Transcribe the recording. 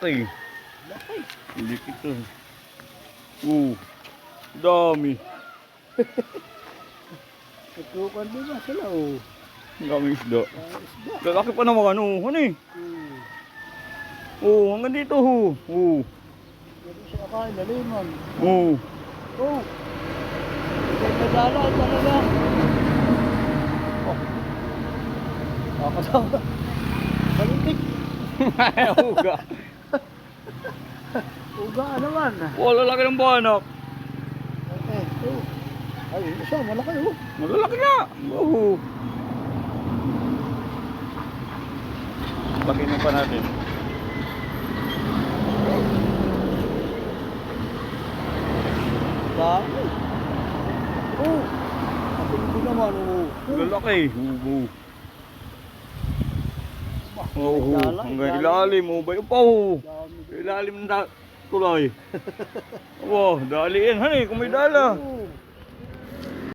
laki. Laki. Hindi ito. Dami. Nagkukan din ba sila oh. Ang daming isda. Isda. Lalaki pa naman ano. Ano eh? Hanggang dito ho. Pwede siya kain, laliman. Oh. Hindi nadala talaga. Kakasama. Balitik. Uga. Uga naman. Lalaki ng banak. Ay, isa, malaki oh. Malalaki nga. Bakinin pa natin. Dami. Ako naman oh. Lalaki. Hanggang ilalim. Bayo pa ho. Ilalim na tulay. Daliin. Hani, kung may dala.